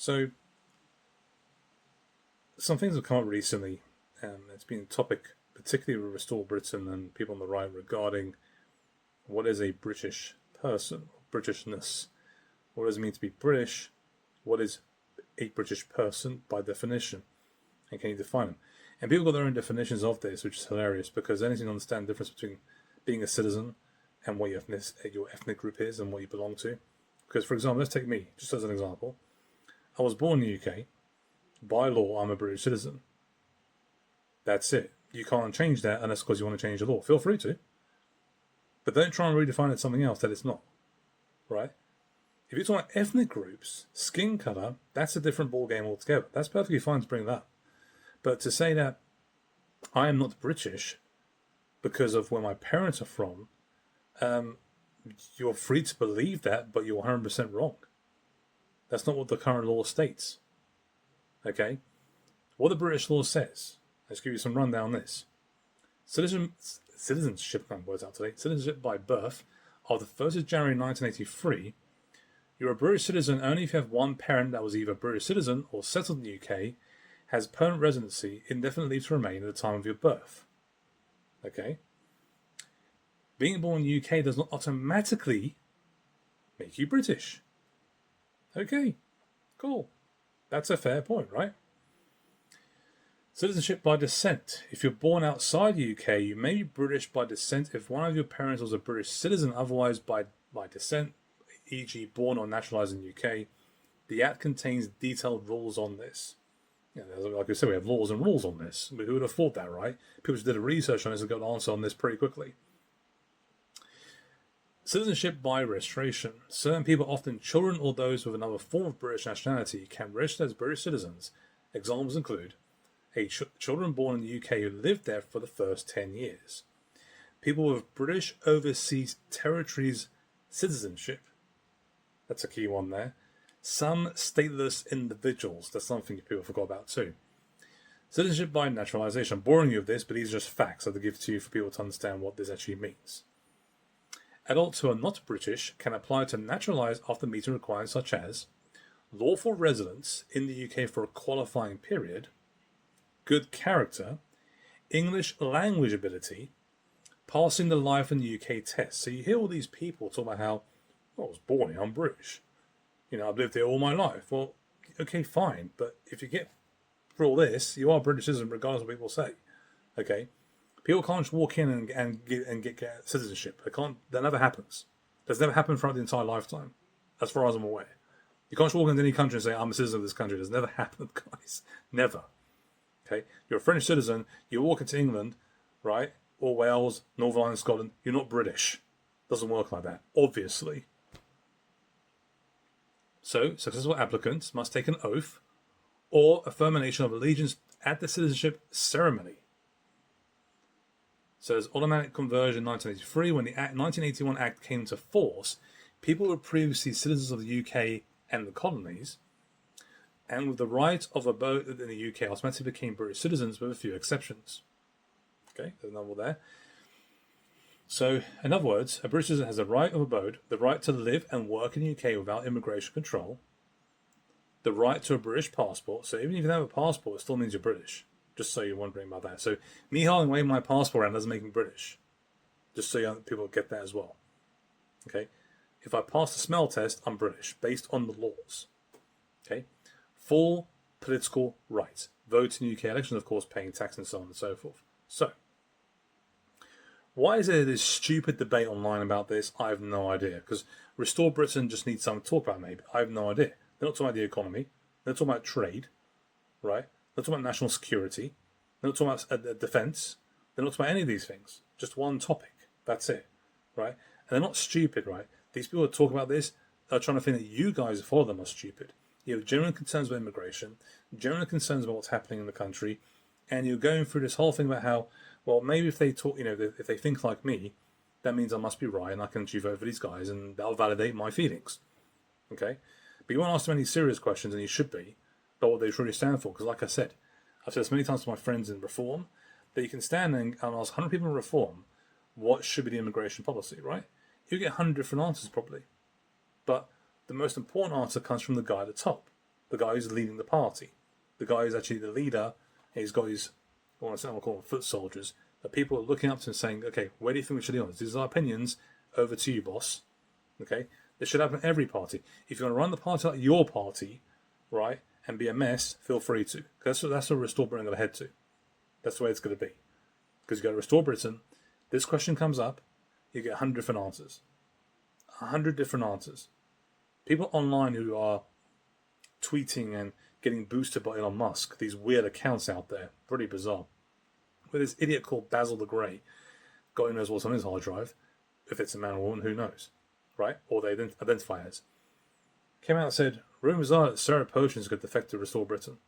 So some things have come up recently, and it's been a topic, particularly with Restore Britain and people on the right, regarding what is a British person, Britishness. What does it mean to be British? What is a British person by definition? And can you define them? And people got their own definitions of this, which is hilarious because anything to understand the difference between being a citizen and what your ethnic group is and what you belong to. Because, for example, let's take me, just as an example. I was born in the UK. By law, I'm a British citizen. That's it. You can't change that unless because you want to change the law. Feel free to. But don't try and redefine it as something else that it's not. Right? If you're talking about ethnic groups, skin colour, that's a different ballgame altogether. That's perfectly fine to bring that up. But to say that I am not British because of where my parents are from, you're free to believe that, but you're 100% wrong. That's not what the current law states. Okay? What the British law says, let's give you some rundown on this. Citizenship by birth of the 1st of January 1983, you're a British citizen only if you have one parent that was either a British citizen or settled in the UK, has permanent residency, indefinite leave to remain at the time of your birth. Okay? Being born in the UK does not automatically make you British. Okay, cool. That's a fair point, right? Citizenship by descent. If you're born outside the UK, you may be British by descent if one of your parents was a British citizen, otherwise by descent, e.g. born or naturalised in the UK. The Act contains detailed rules on this. Like I said, we have laws and rules on this. Who would have thought that, right? People just did a research on this and got an answer on this pretty quickly. Citizenship by registration. Certain people, often children or those with another form of British nationality, can register as British citizens. Examples include children born in the UK who lived there for the first 10 years. People with British Overseas Territories citizenship. That's a key one there. Some stateless individuals. That's something people forgot about too. Citizenship by naturalisation. I'm boring you with this, but these are just facts that I give to you for people to understand what this actually means. Adults who are not British can apply to naturalise after meeting requirements such as lawful residence in the UK for a qualifying period, good character, English language ability, passing the Life in the UK test. So you hear all these people talk about how, I was born here, I'm British. I've lived here all my life. Well, okay, fine. But if you get through all this, you are British citizen regardless of what people say. Okay? People can't just walk in and get citizenship. That never happens. That's never happened throughout the entire lifetime, as far as I'm aware. You can't just walk into any country and say, I'm a citizen of this country. That's never happened, guys. Never. Okay? You're a French citizen, you walk into England, right? Or Wales, Northern Ireland, Scotland, you're not British. Doesn't work like that, obviously. So, successful applicants must take an oath or affirmation of allegiance at the citizenship ceremony. So there's automatic conversion in 1983. When the 1981 Act came into force, people who were previously citizens of the UK and the colonies, and with the right of abode in the UK, automatically became British citizens with a few exceptions. Okay, there's another one there. So, in other words, a British citizen has the right of abode, the right to live and work in the UK without immigration control, the right to a British passport. So even if you don't have a passport, it still means you're British. Just so you're wondering about that. So me holding away my passport around doesn't make me British. Just so people get that as well. Okay? If I pass the smell test, I'm British, based on the laws. Okay? Full political rights. Vote in UK elections, of course, paying tax and so on and so forth. So, why is there this stupid debate online about this? I have no idea. Because Restore Britain just needs something to talk about, maybe. I have no idea. They're not talking about the economy. They're talking about trade. Right? They're not talking about national security. They're not talking about defence. They're not talking about any of these things. Just one topic. That's it. Right? And they're not stupid, right? These people that talk about this are trying to think that you guys who follow them are stupid. You have genuine concerns about immigration, genuine concerns about what's happening in the country, and you're going through this whole thing about how, well, maybe if they talk, if they think like me, that means I must be right and I can achieve over these guys and that'll validate my feelings. Okay? But you won't ask them any serious questions, and you should be, about what they truly stand for. Because like I said, I've said this many times to my friends in Reform, that you can stand and ask 100 people in Reform what should be the immigration policy, right? You get 100 different answers probably. But the most important answer comes from the guy at the top. the guy who's leading the party, the guy who's actually the leader. And he's got his, I want to say, I'll call them foot soldiers. But people are looking up to him saying, okay, where do you think we should be on this? These are our opinions. Over to you, boss. Okay? This should happen in every party. If you want to run the party like your party, right, and be a mess, feel free to. That's what Restore Britain going to head to. That's the way it's going to be. Because you go to Restore Britain, this question comes up, you get 100 different answers. 100 different answers. People online who are tweeting and getting boosted by Elon Musk, these weird accounts out there, pretty bizarre. With this idiot called Basil the Grey, God knows what's on his hard drive. If it's a man or woman, who knows, right? Or they identify as. Came out and said, rumours are that Sarah Potion's going to defect to Restore Britain.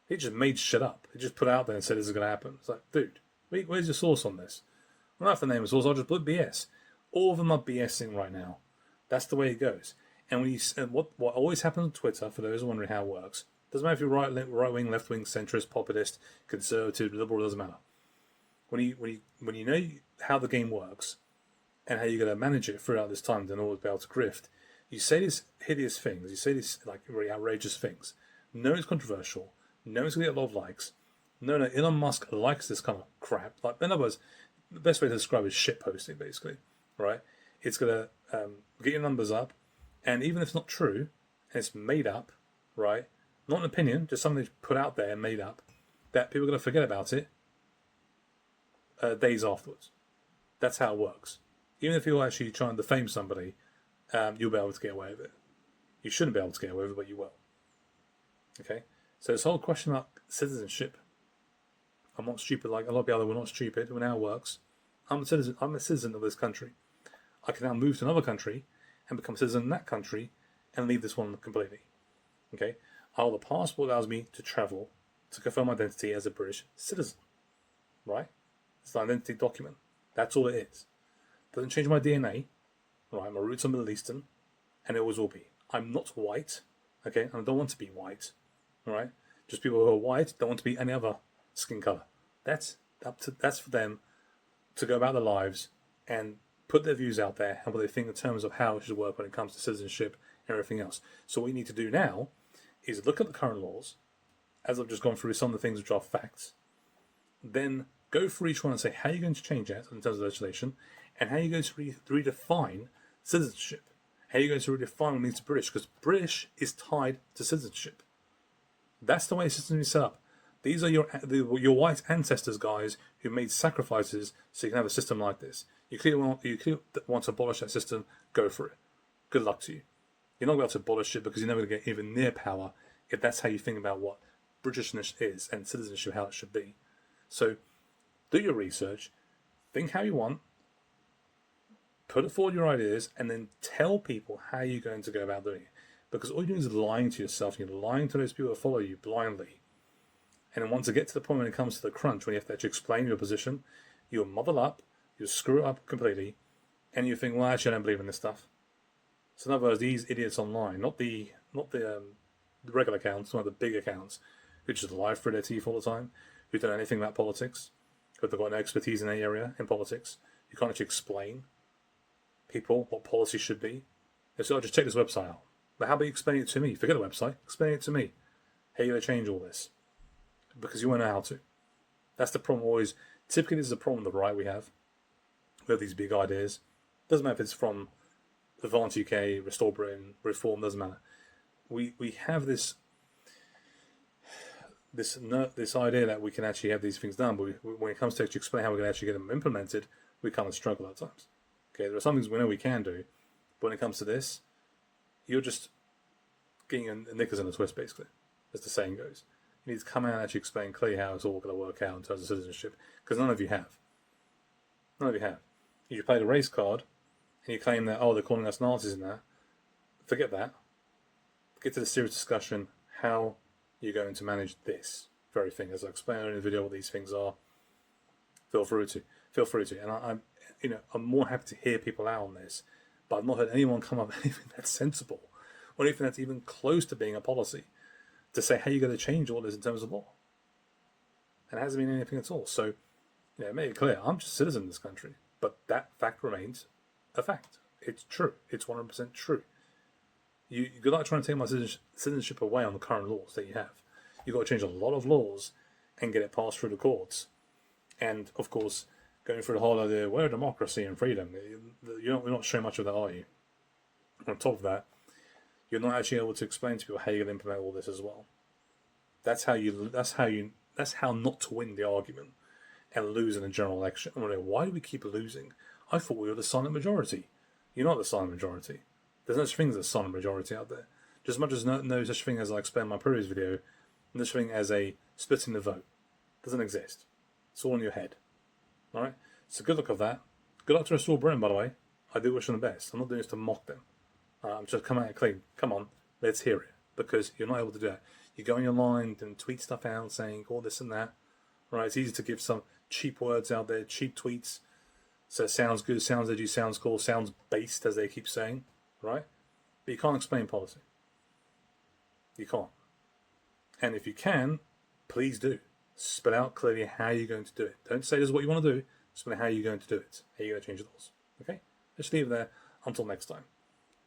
He just made shit up. He just put it out there and said this is going to happen. It's like, dude, where's your source on this? I don't have to name a source, I'll just put BS. All of them are BSing right now. That's the way it goes. And what always happens on Twitter, for those wondering how it works, doesn't matter if you're right wing, left wing, centrist, populist, conservative, liberal, doesn't matter. When you know how the game works and how you're going to manage it throughout this time, then always be able to grift. You say these hideous things, you say these like really outrageous things. No, it's controversial. No, it's going to get a lot of likes. No, Elon Musk likes this kind of crap. Like, in other words, the best way to describe it is shit posting, basically, right? It's going to get your numbers up, and even if it's not true, and it's made up, right? Not an opinion, just something that's put out there and made up, that people are going to forget about it days afterwards. That's how it works. Even if you're actually trying to defame somebody, you'll be able to get away with it. You shouldn't be able to get away with it, but you will. Okay? So this whole question about citizenship, I'm not stupid like a lot of people. We're not stupid. We know how it works. I'm a citizen of this country. I can now move to another country and become a citizen in that country and leave this one completely. Okay? The passport allows me to travel to confirm my identity as a British citizen. Right? It's an identity document. That's all it is. Doesn't change my DNA. Right? My roots are Middle Eastern, and it always will be. I'm not white. Okay? And I don't want to be white. Alright? Just people who are white don't want to be any other skin colour. That's for them to go about their lives and put their views out there and what they think in terms of how it should work when it comes to citizenship and everything else. So what we need to do now is look at the current laws, as I've just gone through some of the things which are facts, then go through each one and say how you're going to change that in terms of legislation, and how you're going to redefine citizenship. How you're going to redefine what means British, because British is tied to citizenship. That's the way citizenship is set up. These are your white ancestors, guys, who made sacrifices so you can have a system like this. You clearly want to abolish that system, go for it. Good luck to you. You're not going to abolish it because you're never going to get even near power if that's how you think about what Britishness is and citizenship, how it should be. So do your research, think how you want, put forward your ideas, and then tell people how you're going to go about doing it. Because all you're doing is lying to yourself. You're lying to those people that follow you blindly. And then once you get to the point when it comes to the crunch, when you have to actually explain your position, you'll muddle up, you'll screw it up completely, and you think, well, actually, I don't believe in this stuff. So in other words, these idiots online, not the regular accounts, not the big accounts, who just lie through their teeth all the time, who don't know anything about politics, who have got no expertise in any area in politics, you can't actually explain people what policy should be. They say, oh, just check this website out. But how about you explain it to me? Forget the website, explain it to me. How are you going to change all this? Because you won't know how to. That's the problem always. Typically, this is the problem with the right we have. We have these big ideas. Doesn't matter if it's from Advance UK, Restore Britain, Reform, doesn't matter. We have this idea that we can actually have these things done, but when it comes to actually explain how we can actually get them implemented, we kind of struggle at times. Okay, there are some things we know we can do, but when it comes to this, you're just getting a knickers in a twist, basically, as the saying goes. You need to come out and actually explain clearly how it's all going to work out in terms of citizenship, because none of you have. None of you have. You play the race card, and you claim that, oh, they're calling us Nazis in that. Forget that. Get to the serious discussion, how you're going to manage this very thing. As I explained in the video what these things are, feel free to. And I'm more happy to hear people out on this, but I've not heard anyone come up with anything that's sensible, or anything that's even close to being a policy, to say how you're going to change all this in terms of law. And it hasn't been anything at all. So, make it clear, I'm just a citizen of this country. But that fact remains a fact. It's true. It's 100% true. You're not trying to take my citizenship away on the current laws that you have. You've got to change a lot of laws and get it passed through the courts. And, of course, going through the whole idea, we're a democracy and freedom. You're not showing much of that, are you? On top of that, you're not actually able to explain to people how you're going to implement all this as well. That's how not to win the argument and lose in a general election. Why do we keep losing? I thought we were the silent majority. You're not the silent majority. There's no such thing as a silent majority out there. Just as much as no such thing as I explained in my previous video, no such thing as a splitting the vote. Doesn't exist. It's all in your head. Alright? So good luck with that. Good luck to Restore Britain, by the way. I do wish them the best. I'm not doing this to mock them. I'm just coming out and clean. Come on, let's hear it. Because you're not able to do that. You go on your line and tweet stuff out saying all this and that. Right? It's easy to give some cheap words out there, cheap tweets. So it sounds good, sounds edgy, sounds cool, sounds based, as they keep saying. Right? But you can't explain policy. You can't. And if you can, please do. Spell out clearly how you're going to do it. Don't say this is what you want to do. Spell out how you're going to do it. How you're going to change the laws. Okay? Let's leave it there. Until next time.